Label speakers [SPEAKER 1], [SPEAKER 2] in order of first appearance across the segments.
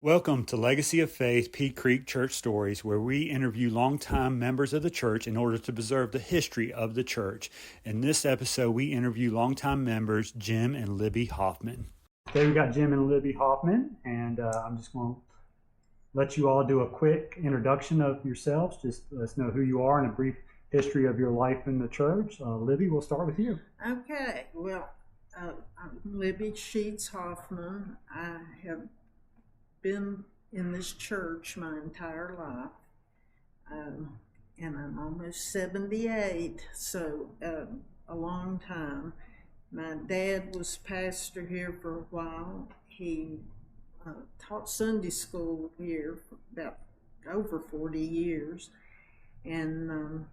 [SPEAKER 1] Welcome to Legacy of Faith Pea Creek Church Stories, where we interview longtime members of the church in order to preserve the history of the church. In this episode, we interview longtime members Jim and Libby Hoffman. Today we got Jim and Libby Hoffman, and I'm just going to let you all do a quick introduction of yourselves. Just let us know who you are and a brief history of your life in the church. Libby, we'll start with you.
[SPEAKER 2] Okay, well, I'm Libby Sheets Hoffman. I have been in this church my entire life, and I'm almost 78, so a long time. My dad was pastor here for a while. He taught Sunday school here for about over 40 years, and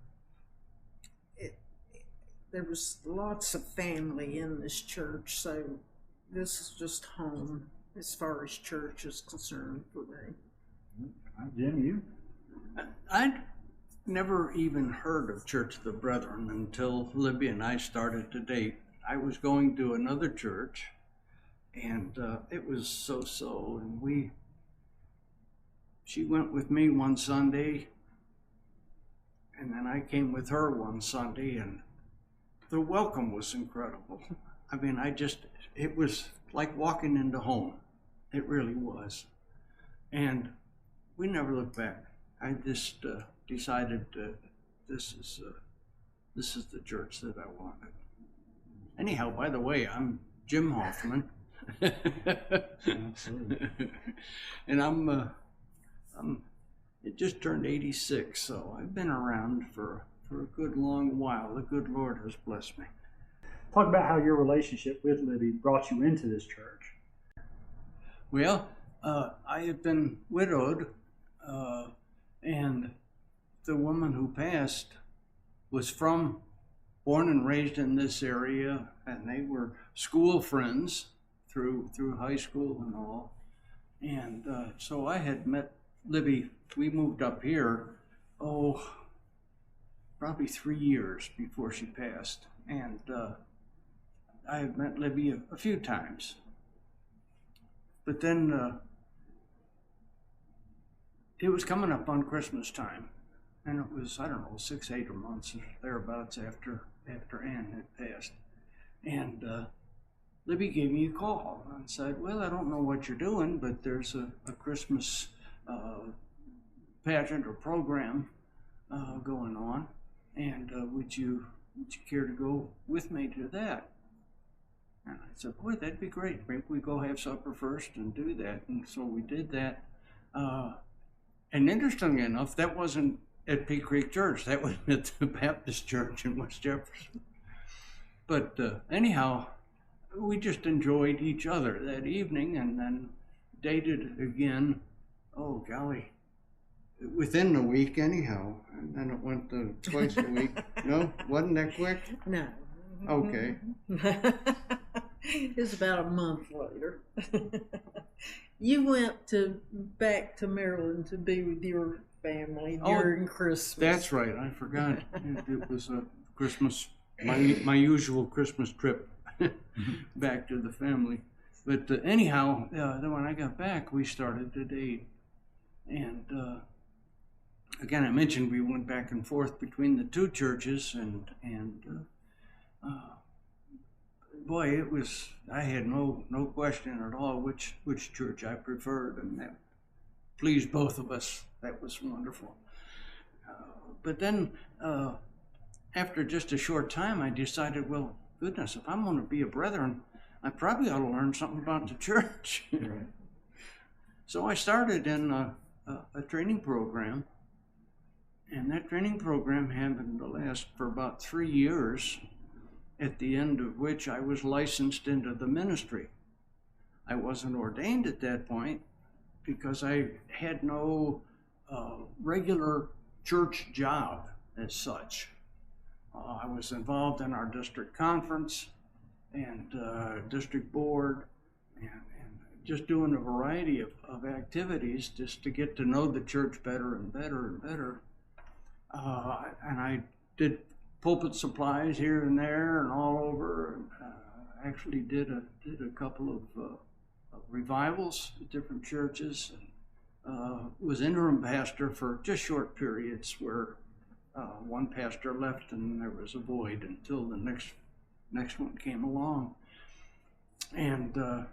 [SPEAKER 2] there was lots of family in this church, so this is just home as far as church is concerned for me.
[SPEAKER 1] Jim, you?
[SPEAKER 3] I'd never even heard of Church of the Brethren until Libby and I started to date. I was going to another church, and it was so-so, and she went with me one Sunday, and then I came with her one Sunday, and the welcome was incredible. I mean, it was like walking into home. It really was. And we never looked back. I just decided this is the church that I wanted. Anyhow, by the way, I'm Jim Hoffman.
[SPEAKER 1] Absolutely.
[SPEAKER 3] And it just turned 86, so I've been around for a good long while. The good Lord has blessed me.
[SPEAKER 1] Talk about how your relationship with Libby brought you into this church.
[SPEAKER 3] Well, I had been widowed, and the woman who passed was born and raised in this area, and they were school friends through high school and all. And so I had met Libby. We moved up here, probably 3 years before she passed, and I had met Libby a few times. But then it was coming up on Christmas time, and it was, 6, 8 months thereabouts after Ann had passed. And Libby gave me a call and said, well, I don't know what you're doing, but there's a Christmas pageant or program going on, and would you care to go with me to that? And I said, boy, that'd be great. Maybe we go have supper first and do that. And so we did that. And interestingly enough, that wasn't at Pea Creek Church. That was at the Baptist Church in West Jefferson. But anyhow, we just enjoyed each other that evening, and then dated again, oh golly, within a week anyhow. And then it went to twice a week. No, wasn't that quick?
[SPEAKER 2] No.
[SPEAKER 3] Okay.
[SPEAKER 2] It's about a month later. You went back to Maryland to be with your family during Christmas.
[SPEAKER 3] That's right. I forgot. It was a Christmas, my usual Christmas trip back to the family. But anyhow, then when I got back, we started to date. And again, I mentioned we went back and forth between the two churches, and boy, it was, I had no question at all which church I preferred, and that pleased both of us. That was wonderful. But then after just a short time, I decided, well, goodness, if I'm going to be a brethren, I probably ought to learn something about the church.
[SPEAKER 1] Right.
[SPEAKER 3] So I started in a training program, and that training program happened to last for about 3 years, at the end of which I was licensed into the ministry. I wasn't ordained at that point because I had no regular church job as such. I was involved in our district conference and district board, and just doing a variety of activities just to get to know the church better and better and better. And I did pulpit supplies here and there and all over. And, actually did a couple revivals at different churches. Was interim pastor for just short periods where one pastor left and there was a void until the next one came along. And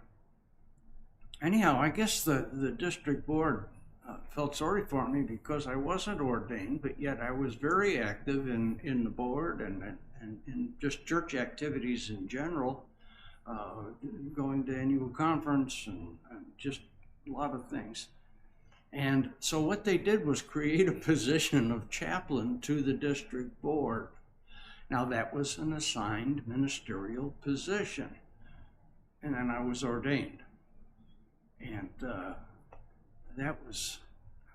[SPEAKER 3] anyhow, I guess the district board felt sorry for me because I wasn't ordained, but yet I was very active in the board and in just church activities in general, going to annual conference and just a lot of things. And so what they did was create a position of chaplain to the district board. Now that was an assigned ministerial position. And then I was ordained. And that was,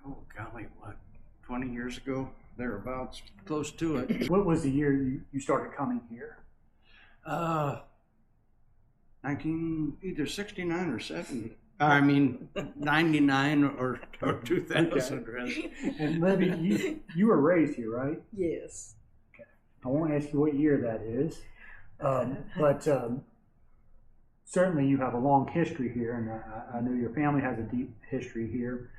[SPEAKER 3] oh golly, what, 20 years ago, thereabouts, close to it.
[SPEAKER 1] What was the year you started coming here?
[SPEAKER 3] either 69 or 70. I mean, 99 or 2000.
[SPEAKER 1] Okay. And Libby, you were raised here, right?
[SPEAKER 2] Yes.
[SPEAKER 1] Okay. I won't ask you what year that is, but certainly you have a long history here, and I know your family has a deep history here.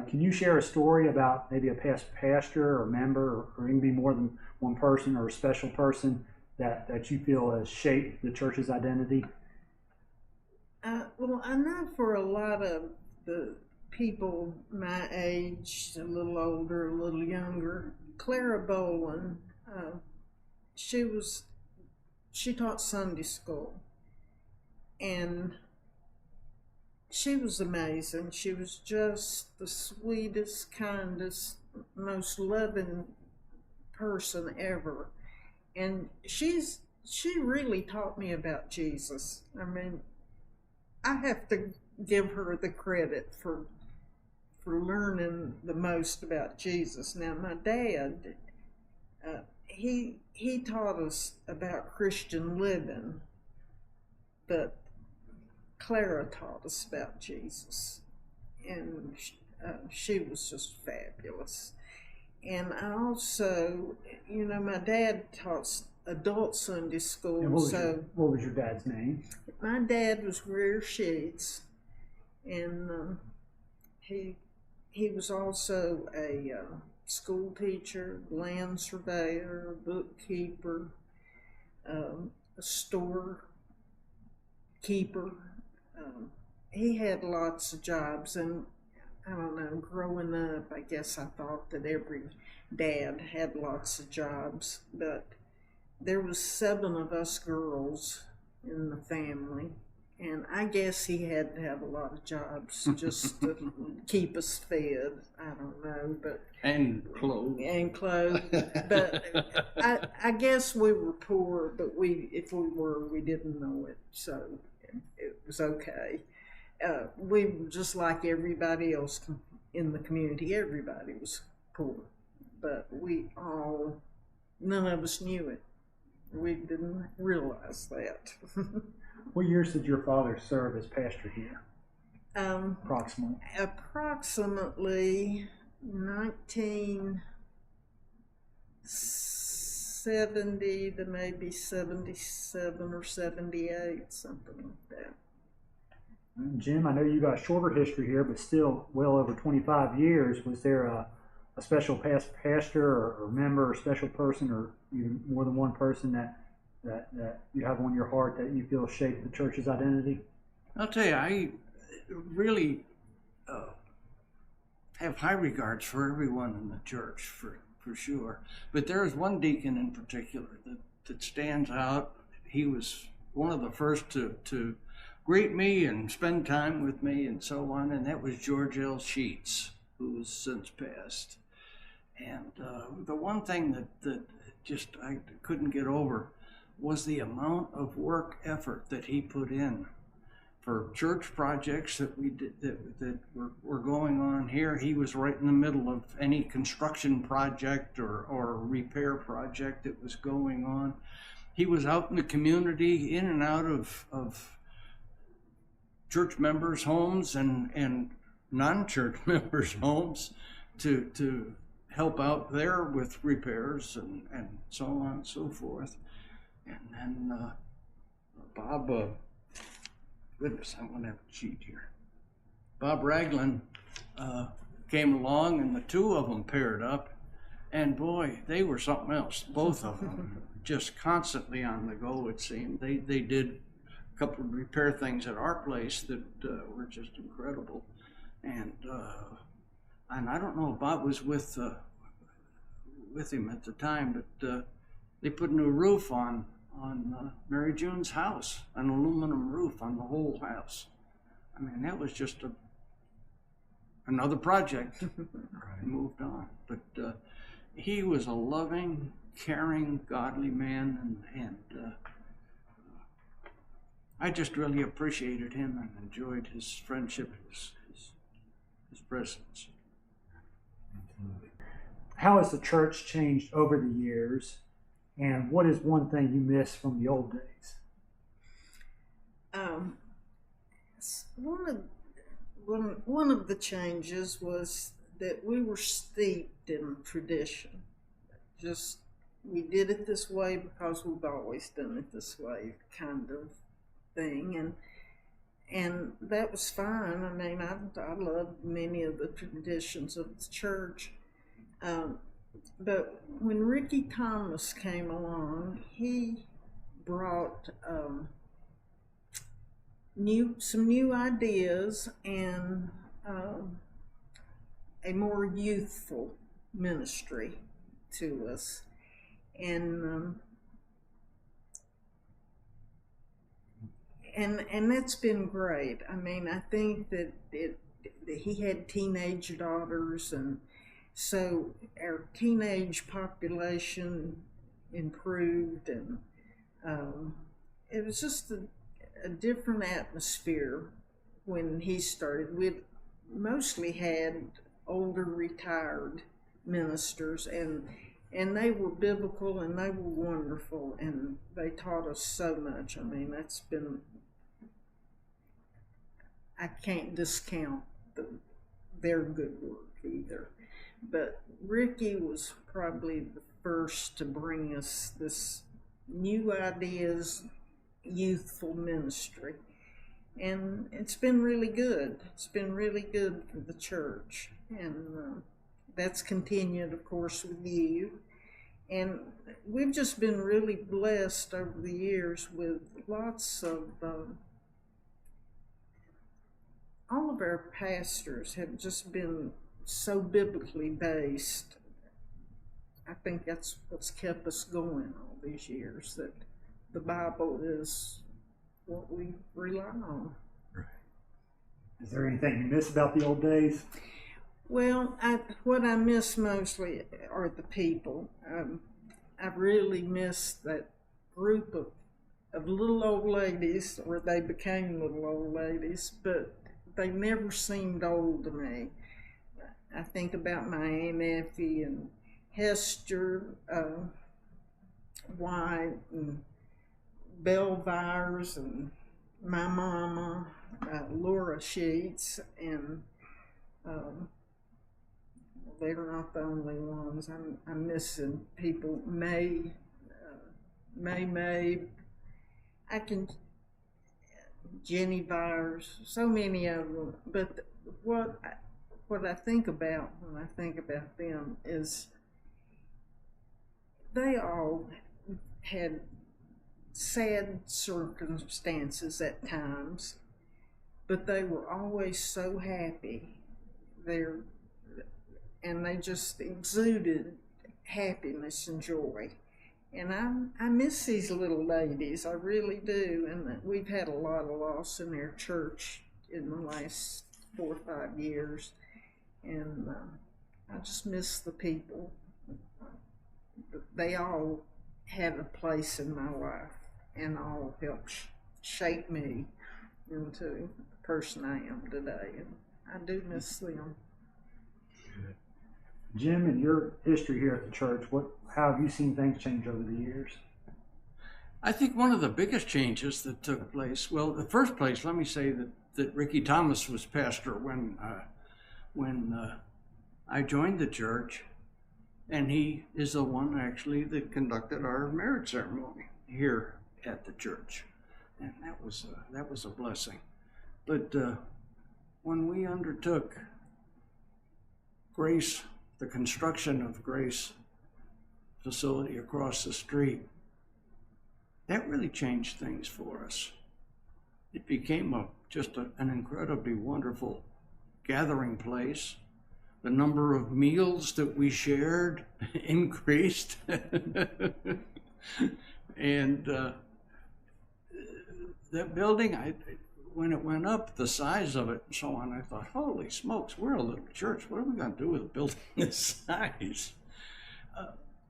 [SPEAKER 1] Can you share a story about maybe a past pastor or member, or even be more than one person or a special person that you feel has shaped the church's identity?
[SPEAKER 2] Well, I know for a lot of the people my age, a little older, a little younger, Clara Boland, she taught Sunday school, and she was amazing. She was just the sweetest, kindest, most loving person ever, and she really taught me about Jesus. I mean, I have to give her the credit for learning the most about Jesus. Now, my dad, he taught us about Christian living, but Clara taught us about Jesus, and she was just fabulous. And I also, my dad taught adult Sunday school.
[SPEAKER 1] And what was your dad's name?
[SPEAKER 2] My dad was Greer Sheets, and he was also a school teacher, land surveyor, bookkeeper, a store keeper. He had lots of jobs, and I don't know, growing up, I guess I thought that every dad had lots of jobs, but there was 7 of us girls in the family, and I guess he had to have a lot of jobs just to keep us fed. I don't know, but
[SPEAKER 3] and clothes.
[SPEAKER 2] But I guess we were poor, but if we were, we didn't know it, so it was okay. We were just like everybody else in the community. Everybody was poor, but none of us knew it. We didn't realize that.
[SPEAKER 1] What years did your father serve as pastor here? Approximately.
[SPEAKER 2] Approximately 1970 to maybe 77 or 78, something like that.
[SPEAKER 1] Jim, I know you got a shorter history here, but still well over 25 years. Was there a special past pastor or member or special person, or even more than one person that you have on your heart that you feel shaped the church's identity?
[SPEAKER 3] I'll tell you, I really have high regards for everyone in the church, for sure. But there is one deacon in particular that stands out. He was one of the first to greet me and spend time with me and so on, and that was George L. Sheets, who has since passed. And the one thing that just I couldn't get over was the amount of work effort that he put in for church projects that we did that were going on here. He was right in the middle of any construction project or repair project that was going on. He was out in the community, in and out of church members' homes and non-church members' homes to help out there with repairs and so on and so forth. And then Bob goodness, I want to have a sheet here. Bob Ragland came along, and the two of them paired up, and boy, they were something else. Both of them, just constantly on the go. It seemed they did a couple of repair things at our place that were just incredible, and I don't know if Bob was with him at the time, but they put a new roof on Mary June's house, an aluminum roof on the whole house. I mean, that was just another project. Right. Moved on, but he was a loving, caring, godly man, and I just really appreciated him and enjoyed his friendship, his presence.
[SPEAKER 1] How has the church changed over the years, and what is one thing you miss from the old days?
[SPEAKER 2] One of the changes was that we were steeped in tradition. Just, we did it this way because we've always done it this way, kind of thing, and that was fine. I mean, I loved many of the traditions of the church. But when Ricky Thomas came along, he brought some new ideas and a more youthful ministry to us, and that's been great. I mean, I think that he had teenage daughters, and so our teenage population improved, and it was just a different atmosphere when he started. We mostly had older retired ministers, and they were biblical, and they were wonderful, and they taught us so much. I mean, I can't discount their good work either. But Ricky was probably the first to bring us this new ideas, youthful ministry. And it's been really good. It's been really good for the church. And that's continued, of course, with you. And we've just been really blessed over the years with lots of, all of our pastors have just been so biblically based. I think that's what's kept us going all these years, that the Bible is what we rely on.
[SPEAKER 1] Right. Is there anything you miss about the old days?
[SPEAKER 2] Well, what I miss mostly are the people. I really miss that group of little old ladies, or they became little old ladies, but they never seemed old to me. I think about my Aunt Effie and Hester White and Belvires and my mama, Laura Sheets, and they're not the only ones. I'm missing people. May, Jenny Byers, so many of them. But what I think about when I think about them is they all had sad circumstances at times, but they were always so happy. And they just exuded happiness and joy. And I miss these little ladies, I really do. And we've had a lot of loss in our church in the last 4 or 5 years. And I just miss the people. They all had a place in my life, and all helped shape me into the person I am today. And I do miss them.
[SPEAKER 1] Jim, in your history here at the church, how have you seen things change over the years?
[SPEAKER 3] I think one of the biggest changes that took place, well, in the first place, let me say that Ricky Thomas was pastor when I joined the church, and he is the one actually that conducted our marriage ceremony here at the church, and that was a blessing. But when we undertook Grace, the construction of Grace facility across the street, that really changed things for us. It became an incredibly wonderful gathering place. The number of meals that we shared increased. And that building, when it went up, the size of it and so on, I thought, holy smokes, we're a little church. What are we going to do with a building this size?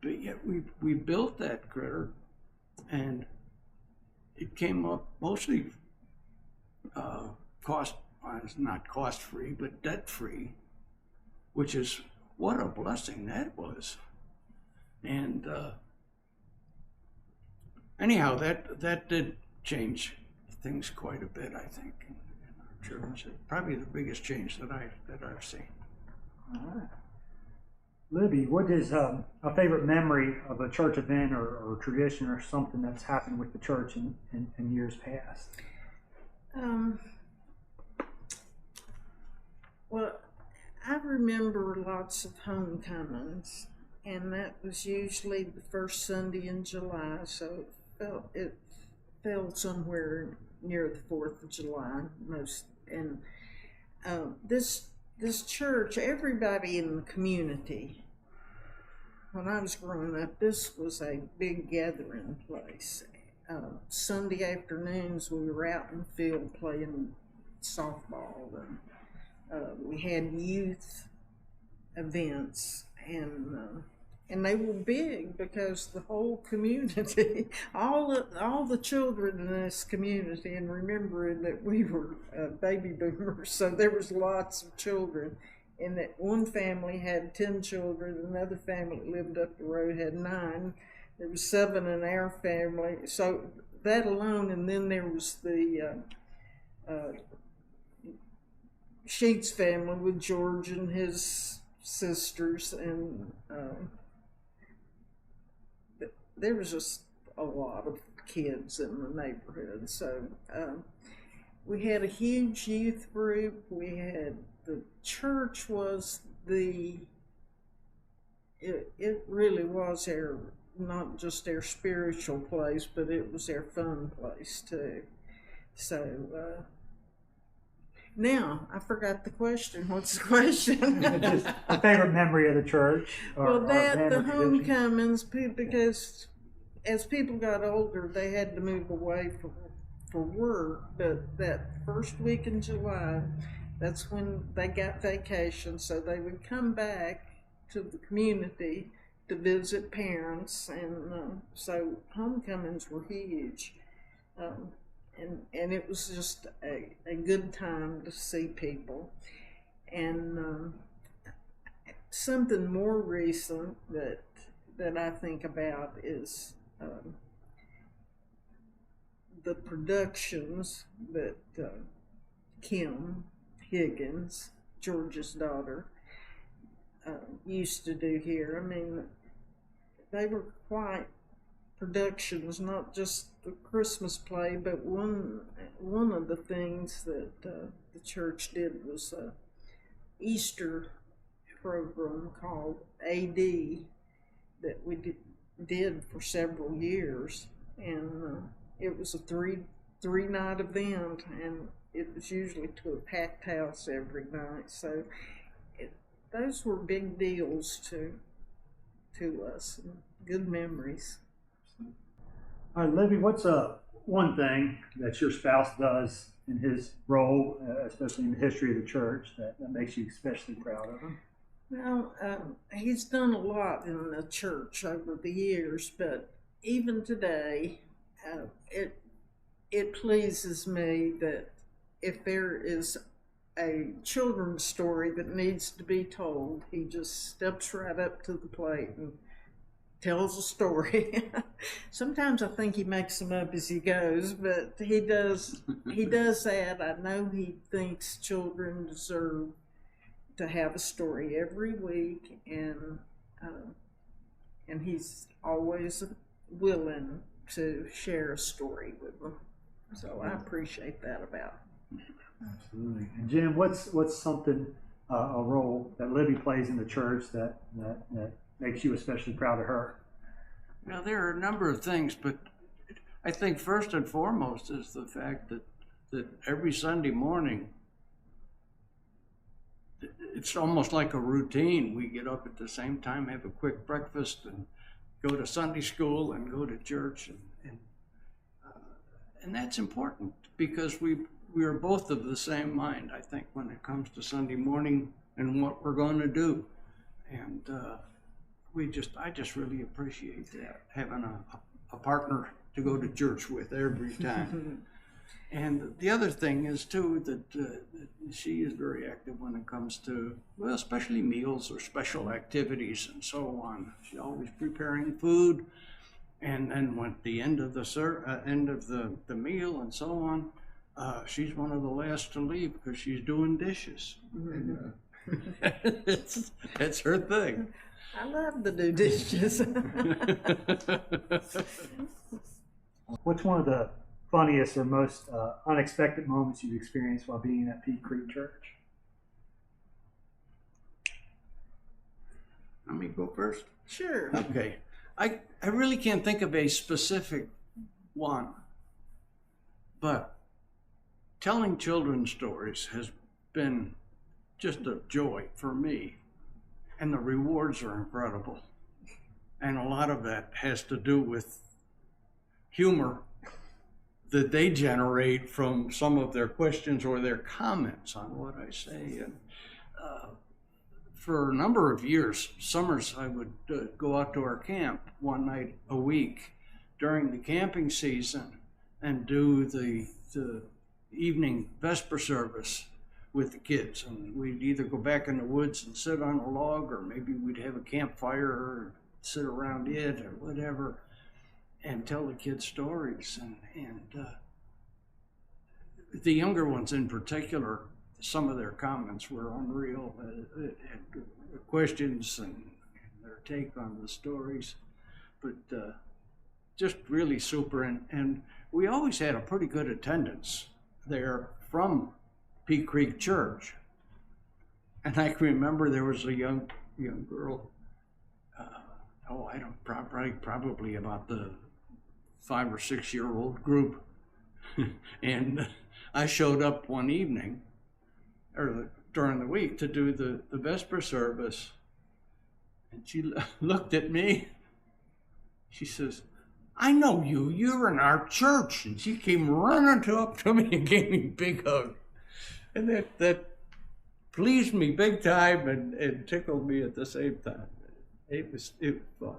[SPEAKER 3] But yet we built that critter, and it came up mostly not cost-free, but debt-free, which is what a blessing that was. And anyhow, that did change things quite a bit, I think, in our church. Probably the biggest change that I've seen.
[SPEAKER 1] All right. Libby, what is a favorite memory of a church event or tradition or something that's happened with the church in years past?
[SPEAKER 2] Well, I remember lots of homecomings, and that was usually the first Sunday in July, so it fell somewhere near the 4th of July most. And this church, everybody in the community, when I was growing up, this was a big gathering place. Sunday afternoons we were out in the field playing softball, and we had youth events, and they were big because the whole community, all the children in this community, and remembering that we were baby boomers, so there was lots of children, and that one family had 10 children, another family that lived up the road had 9. There was 7 in our family, so that alone, and then there was the Sheets family with George and his sisters, and there was just a lot of kids in the neighborhood. So we had a huge youth group. We had the church was it really was not just our spiritual place, but it was our fun place too. So now I forgot the question. What's the question?
[SPEAKER 1] Just a favorite memory of the church.
[SPEAKER 2] The homecomings, because as people got older, they had to move away for work. But that first week in July, that's when they got vacation, so they would come back to the community to visit parents, and so homecomings were huge. And it was just a good time to see people. And something more recent that I think about is the productions that Kim Higgins, George's daughter, used to do here. I mean, they were quite productions, not just the Christmas play, but one of the things that the church did was a Easter program called AD that we did for several years, and it was a three-night event, and it was usually to a packed house every night. So those were big deals to us, and good memories.
[SPEAKER 1] All right, Libby, what's one thing that your spouse does in his role, especially in the history of the church, that makes you especially proud of him?
[SPEAKER 2] Well, he's done a lot in the church over the years, but even today, it pleases me that if there is a children's story that needs to be told, he just steps right up to the plate and tells a story. Sometimes I think he makes them up as he goes, but he does that. I know he thinks children deserve to have a story every week, and he's always willing to share a story with them. So I appreciate that about him.
[SPEAKER 1] Absolutely. And Jim, what's something, a role that Libby plays in the church that makes you especially proud of her?
[SPEAKER 3] Now, there are a number of things, but I think first and foremost is the fact that every Sunday morning, it's almost like a routine. We get up at the same time, have a quick breakfast, and go to Sunday school and go to church, and that's important because we are both of the same mind, I think, when it comes to Sunday morning and what we're going to do, and I just really appreciate that, having a partner to go to church with every time. And the other thing is too that she is very active when it comes to, well, especially meals or special activities and so on. She's always preparing food, and then when at the end of the meal and so on, she's one of the last to leave because she's doing dishes. And, it's her thing.
[SPEAKER 2] I love to do dishes.
[SPEAKER 1] What's one of the funniest or most unexpected moments you've experienced while being at Pea Creek Church?
[SPEAKER 3] Let me go first.
[SPEAKER 2] Sure.
[SPEAKER 3] Okay. I really can't think of a specific one, but telling children's stories has been just a joy for me, and the rewards are incredible. And a lot of that has to do with humor that they generate from some of their questions or their comments on what I say. And for a number of years, summers, I would go out to our camp one night a week during the camping season and do the evening vesper service with the kids. And we'd either go back in the woods and sit on a log, or maybe we'd have a campfire or sit around it or whatever, and tell the kids stories. And the younger ones in particular, some of their comments were unreal, and questions and their take on the stories, but just really super. And we always had a pretty good attendance there from Pea Creek Church. And I can remember there was a young girl, probably about the 5 or 6 year old group. And I showed up one evening, or during the week, to do the Vesper service. And she looked at me. She says, "I know you. You're in our church." And she came running up to me and gave me a big hug. And that pleased me big time and tickled me at the same time. It was fun.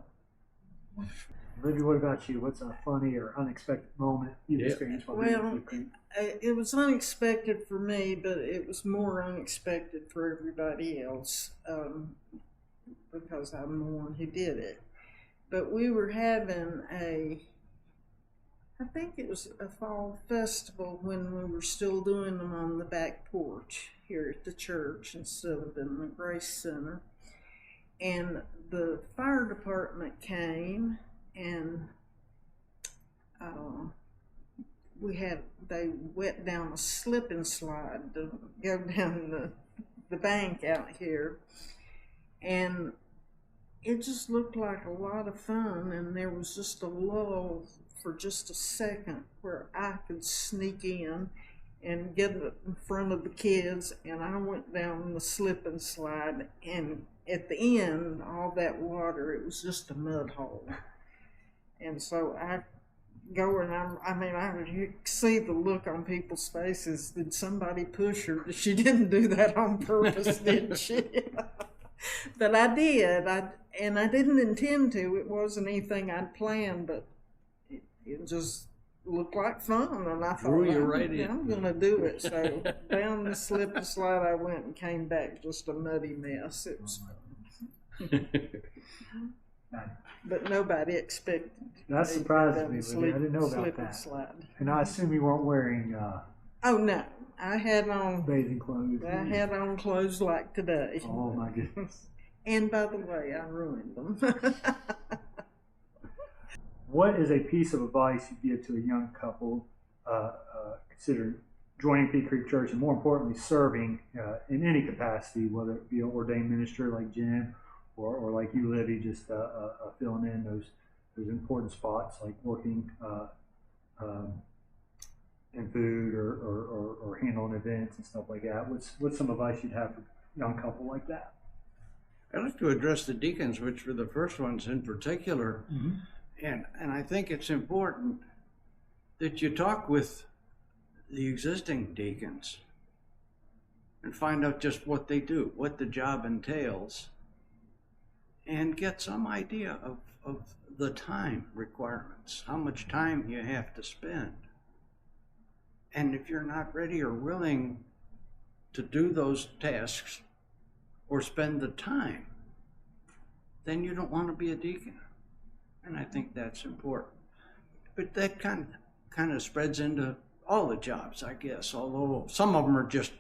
[SPEAKER 1] Libby, what about you? What's a funny or unexpected moment you've experienced while being at Pea Creek?
[SPEAKER 2] It was unexpected for me, but it was more unexpected for everybody else because I'm the one who did it. But we were having I think it was a fall festival when we were still doing them on the back porch here at the church instead of in the Grace Center. And the fire department came, and they wet down a slip and slide to go down the bank out here, and it just looked like a lot of fun. And there was just a lull for just a second where I could sneak in and get in front of the kids, and I went down the slip and slide, and at the end, all that water, it was just a mud hole. And so I go, and I could see the look on people's faces. Did somebody push her? She didn't do that on purpose, did she? But I did. And I didn't intend to. It wasn't anything I'd planned, but it just looked like fun. And I thought, I'm going to do it. So down the slip and slide I went and came back just a muddy mess. It was fun. But nobody expected.
[SPEAKER 1] That surprised me, Libby. I didn't know about that.
[SPEAKER 2] Slide.
[SPEAKER 1] And I assume you weren't wearing
[SPEAKER 2] oh no, I had on
[SPEAKER 1] bathing clothes.
[SPEAKER 2] I had on clothes like today.
[SPEAKER 1] Oh my goodness!
[SPEAKER 2] And by the way, I ruined them.
[SPEAKER 1] What is a piece of advice you give to a young couple considering joining Pea Creek Church, and more importantly, serving in any capacity, whether it be an ordained minister like Jim, or like you, Libby, just filling in those important spots like working in food or handling events and stuff like that. What's some advice you'd have for a young couple like that?
[SPEAKER 3] I'd like to address the deacons, which were the first ones in particular.
[SPEAKER 1] Mm-hmm.
[SPEAKER 3] And I think it's important that you talk with the existing deacons and find out just what they do, what the job entails, and get some idea of the time requirements, how much time you have to spend. And if you're not ready or willing to do those tasks or spend the time, then you don't want to be a deacon. And I think that's important. But that kind of spreads into all the jobs, I guess, although some of them are just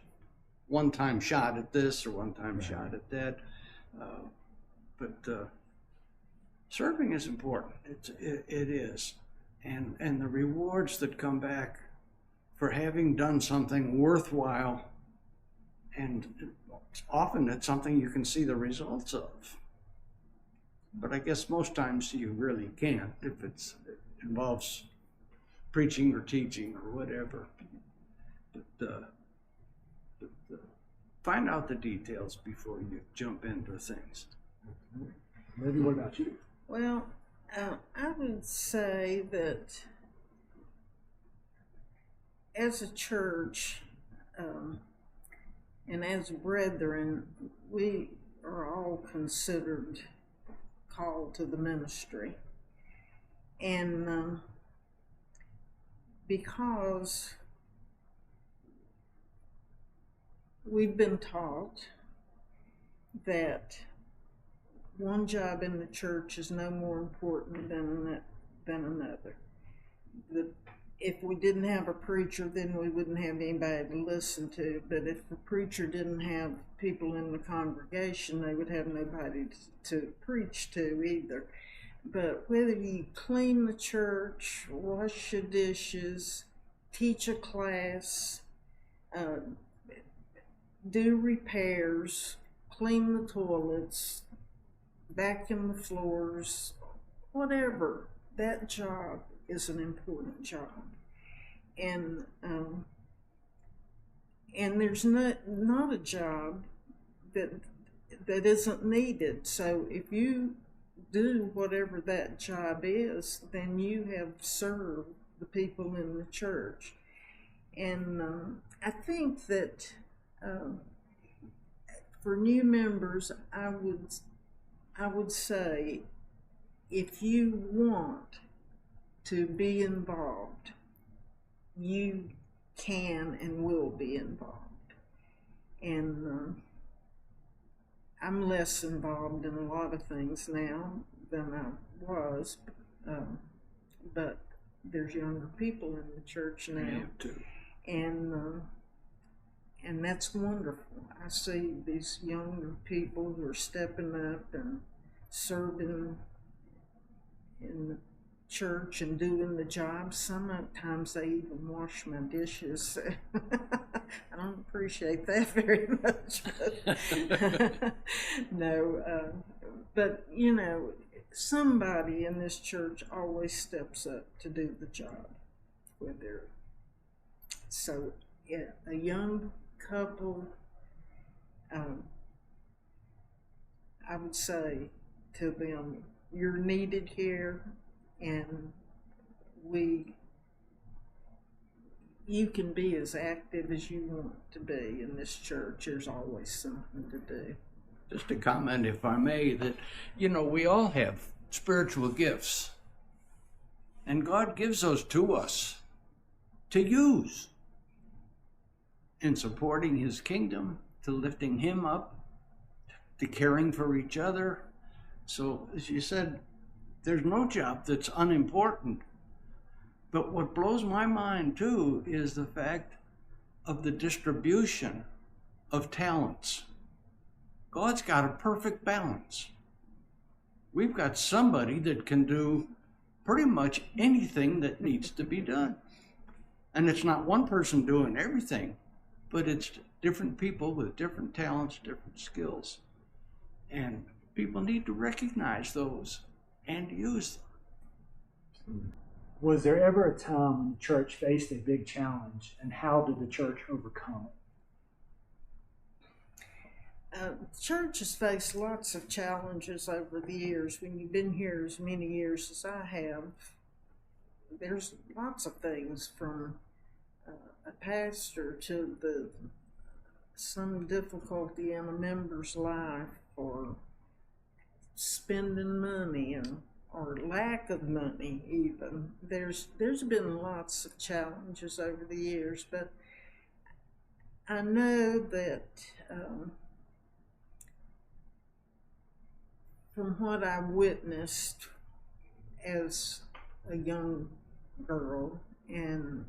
[SPEAKER 3] one-time shot at this or one-time shot at that. But serving is important. It is. And the rewards that come back for having done something worthwhile, and often it's something you can see the results of. But I guess most times you really can't if it involves preaching or teaching or whatever. But find out the details before you jump into things.
[SPEAKER 1] Libby, what about you?
[SPEAKER 2] Well, I would say that as a church and as brethren, we are all considered called to the ministry. And because we've been taught that one job in the church is no more important than another. If we didn't have a preacher, then we wouldn't have anybody to listen to. But if the preacher didn't have people in the congregation, they would have nobody to preach to either. But whether you clean the church, wash your dishes, teach a class, do repairs, clean the toilets, vacuum the floors, whatever, that job is an important job. And there's not a job that isn't needed. So if you do whatever that job is, then you have served the people in the church. And I think that for new members, I would say, if you want to be involved, you can and will be involved. And I'm less involved in a lot of things now than I was, but there's younger people in the church now.
[SPEAKER 3] I am too.
[SPEAKER 2] And that's wonderful. I see these younger people who are stepping up and serving in the church and doing the job. Sometimes they even wash my dishes. I don't appreciate that very much. No, but you know, somebody in this church always steps up to do the job. So, yeah, a young couple, I would say to them, you're needed here, and you can be as active as you want to be in this church. There's always something to do.
[SPEAKER 3] Just a comment, if I may, that, you know, we all have spiritual gifts, and God gives those to us to use in supporting His kingdom, to lifting Him up, to caring for each other. So, as you said, there's no job that's unimportant. But what blows my mind, too, is the fact of the distribution of talents. God's got a perfect balance. We've got somebody that can do pretty much anything that needs to be done. And it's not one person doing everything, but it's different people with different talents, different skills. And people need to recognize those and use them.
[SPEAKER 1] Was there ever a time when the church faced a big challenge, and how did the church overcome it?
[SPEAKER 2] The church has faced lots of challenges over the years. When you've been here as many years as I have, there's lots of things from a pastor to some difficulty in a member's life, or spending money or lack of money even. There's been lots of challenges over the years, but I know that from what I witnessed as a young girl, and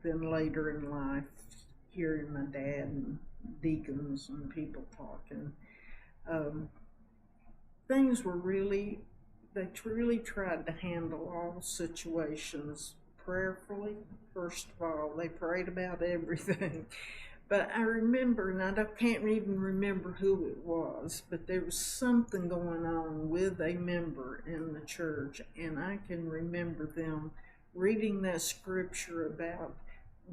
[SPEAKER 2] then later in life, hearing my dad and deacons and people talking, things were they really tried to handle all situations prayerfully. First of all, they prayed about everything. But I remember, and I can't even remember who it was, but there was something going on with a member in the church, and I can remember them reading that scripture about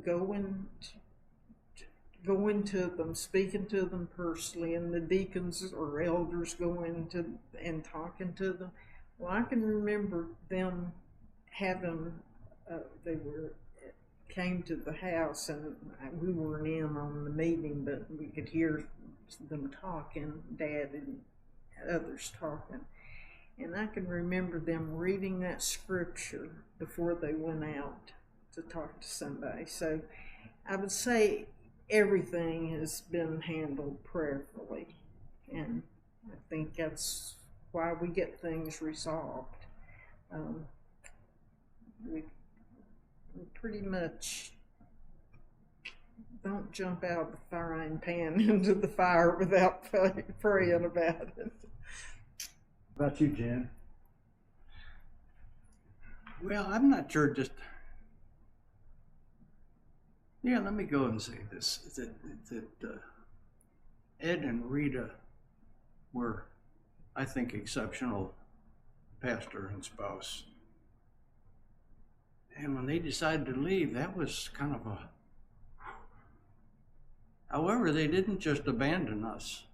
[SPEAKER 2] going to them, speaking to them personally, and the deacons or elders going to and talking to them. Well, I can remember them having, came to the house, and we weren't in on the meeting, but we could hear them talking, Dad and others talking. And I can remember them reading that scripture before they went out to talk to somebody. So I would say everything has been handled prayerfully, and I think that's why we get things resolved. We pretty much don't jump out of the frying pan into the fire without praying about it.
[SPEAKER 1] What about you, Jim?
[SPEAKER 3] Well, I'm not sure let me go and say this, that Ed and Rita were, I think, exceptional pastor and spouse. And when they decided to leave, that was kind of a... However, they didn't just abandon us.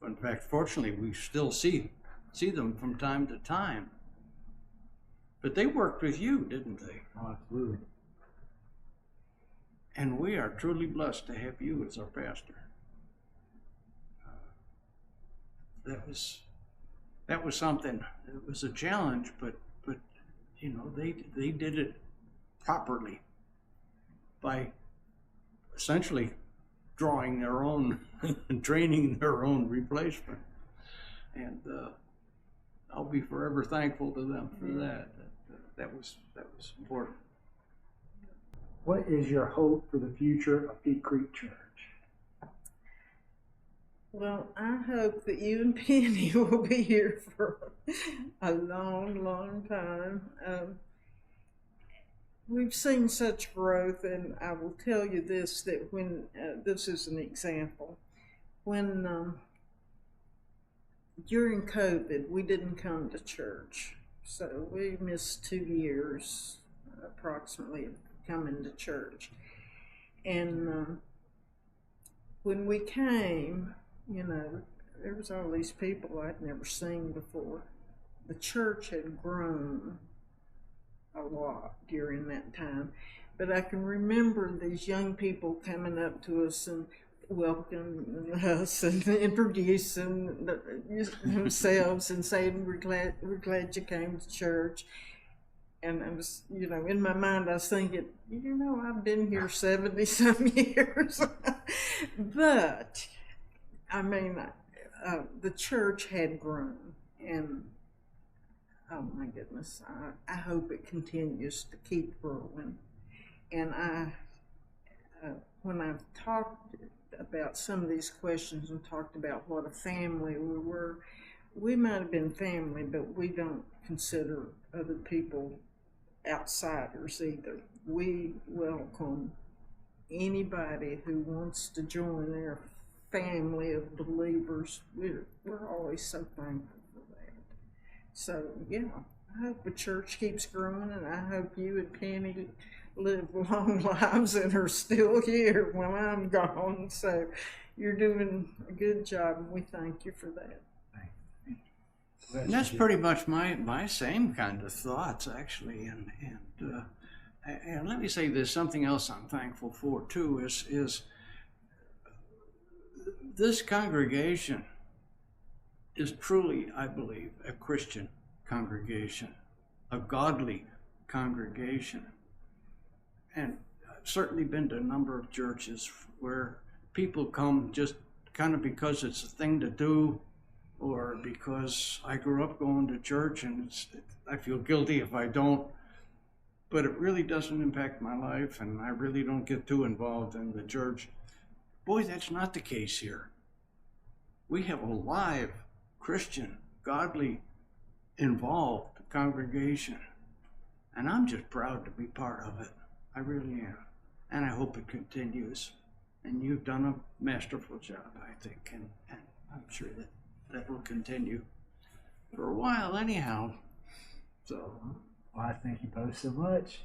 [SPEAKER 3] In fact, fortunately, we still see them from time to time. But they worked with you, didn't they?
[SPEAKER 1] Oh, absolutely.
[SPEAKER 3] And we are truly blessed to have you as our pastor. That was something. It was a challenge, but they did it properly by essentially drawing their own and training their own replacement. And I'll be forever thankful to them for that. That was important.
[SPEAKER 1] What is your hope for the future of Peak Creek Church?
[SPEAKER 2] Well, I hope that you and Penny will be here for a long, long time. We've seen such growth, and I will tell you this, that when, this is an example, when during COVID, we didn't come to church. So we missed 2 years, approximately, of coming to church. And when we came, there was all these people I'd never seen before. The church had grown a lot during that time. But I can remember these young people coming up to us and welcoming us and introducing themselves and saying, we're glad you came to church. And I was, in my mind, I was thinking, I've been here 70-some years. But, the church had grown, and oh my goodness, I hope it continues to keep growing. And when I've talked about some of these questions and talked about what a family we were, we might have been family, but we don't consider other people outsiders either. We welcome anybody who wants to join our family of believers. We're always so thankful for that. So yeah, I hope the church keeps growing, and I hope you and Penny live long lives and are still here when I'm gone. So you're doing a good job, and we thank you for that.
[SPEAKER 3] And that's pretty much my same kind of thoughts, actually. And let me say there's something else I'm thankful for too, is this congregation is truly, I believe, a Christian congregation, a godly congregation. And I've certainly been to a number of churches where people come just kind of because it's a thing to do, or because I grew up going to church and I feel guilty if I don't, but it really doesn't impact my life and I really don't get too involved in the church. Boy, that's not the case here. We have a live, Christian, godly, involved congregation, and I'm just proud to be part of it. I really am, and I hope it continues. And you've done a masterful job, I think, and I'm sure that will continue for a while anyhow. So,
[SPEAKER 4] Well, I thank you both so much.